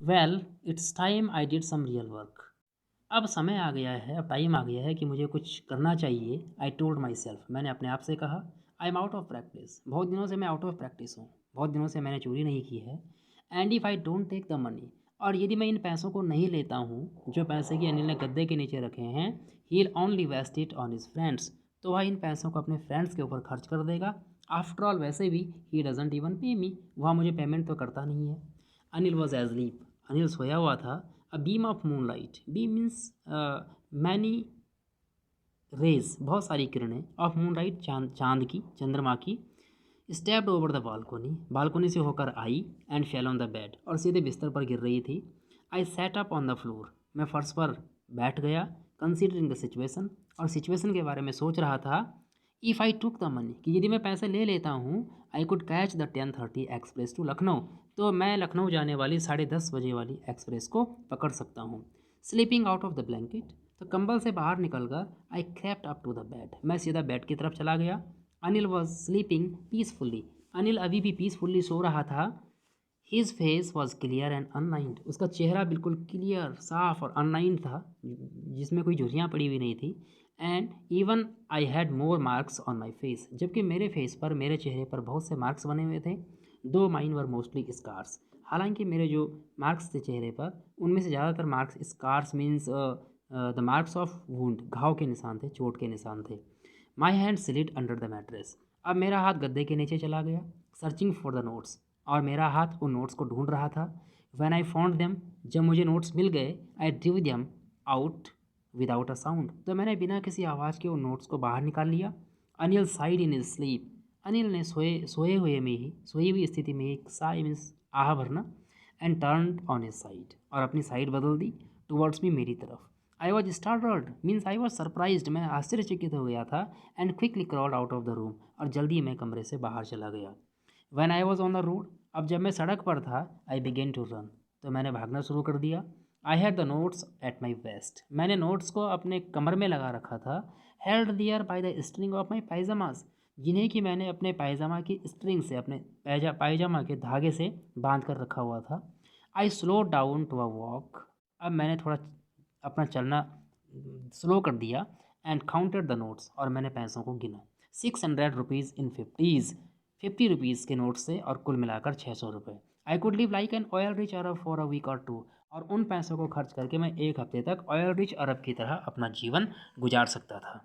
Well it's time I did some real work. अब समय आ गया है, अब टाइम आ गया है कि मुझे कुछ करना चाहिए। आई टोल्ड माई सेल्फ, मैंने अपने आप से कहा। I am out of practice, बहुत दिनों से मैं आउट ऑफ प्रैक्टिस हूँ, बहुत दिनों से मैंने चोरी नहीं की है। And if I don't take the money, और यदि मैं इन पैसों को नहीं लेता हूँ जो पैसे कि अनिल ने गद्दे के नीचे रखे हैं, he will only waste it on his friends, तो वह इन पैसों को अपने फ्रेंड्स के ऊपर खर्च कर देगा। आफ्टर ऑल वैसे भी ही डजेंट इवन पे मी, वह मुझे पेमेंट तो करता नहीं है। अनिल वॉज एजलीप, अनिल सोया हुआ था। A beam of moon light, beam means many rays, बहुत सारी किरणें, ऑफ मून लाइट, चांद, चांद की, चंद्रमा की, stepped over the balcony, balcony से होकर आई, and fell on the bed, और सीधे बिस्तर पर गिर रही थी। I sat up on the floor, मैं फर्श पर बैठ गया। कंसिडरिंग द सिचुएशन, और सिचुएशन के बारे में सोच रहा था। If I took the money, कि यदि मैं पैसे ले लेता हूँ, I could catch the 10:30 express to Lucknow, तो मैं लखनऊ जाने वाली 10:30 वाली एक्सप्रेस को पकड़ सकता हूँ। Slipping out of the blanket, तो कंबल से बाहर निकलकर I crept up to the bed, मैं सीधा बेड की तरफ चला गया। Anil was sleeping peacefully, Anil अभी भी पीसफुल्ली सो रहा था। His face was clear and unlined, उसका चेहरा बिल्कुल क्लियर, साफ और अनलाइंड था, जिसमें कोई झुर्रियाँ पड़ी हुई नहीं थी। And even I had more marks on my face, जबकि मेरे फेस पर, मेरे चेहरे पर बहुत से मार्क्स बने हुए थे। दो माइन वर मोस्टली स्कार्स, हालांकि मेरे जो मार्क्स थे चेहरे पर, उनमें से ज़्यादातर marks scars means the marks of wound, घाव के निशान थे, चोट के निशान थे। My hand slid under the mattress, अब मेरा हाथ गद्दे के नीचे चला गया। सर्चिंग फॉर द नोट्स, और मेरा हाथ उन नोट्स को ढूंढ रहा था। वैन आई फाउंड देम, जब मुझे नोट्स मिल गए, I drew them out without a sound, तो मैंने बिना किसी आवाज़ के उन नोट्स को बाहर निकाल लिया। Anil side in sleep, Anil ने सोए हुए में ही, सोई हुई स्थिति में एक साई मीन्स आह भरना, and turn on his side, और अपनी साइड बदल दी टुवर्ड्स मी, मेरी तरफ। I was startled means I was surprised, मैं आश्चर्यचकित हो गया था। And quickly crawled out of the room, और जल्दी मैं कमरे से बाहर चला गया। When I was on the road, अब जब मैं सड़क पर था, आई बिगेन टू रन, तो मैंने भागना शुरू कर दिया। I had the notes at my waist, मैंने नोट्स को अपने कमर में लगा रखा था। Held there by the string of my pyjamas, जिन्हें कि मैंने अपने पायजामा की स्ट्रिंग से, अपने पायजामा के धागे से बांध कर रखा हुआ था। I slow down to a walk, अब मैंने थोड़ा अपना चलना स्लो कर दिया। एंड काउंटेड द नोट्स, और मैंने पैसों को गिना। 600 रुपीज़ इन फिफ्टीज़, 50 रुपीज़ के नोट से, और कुल मिलाकर 600 रुपये। I could live like an oil rich Arab for a week or two, और उन पैसों को खर्च करके मैं एक हफ्ते तक ऑयल रिच अरब की तरह अपना जीवन गुजार सकता था।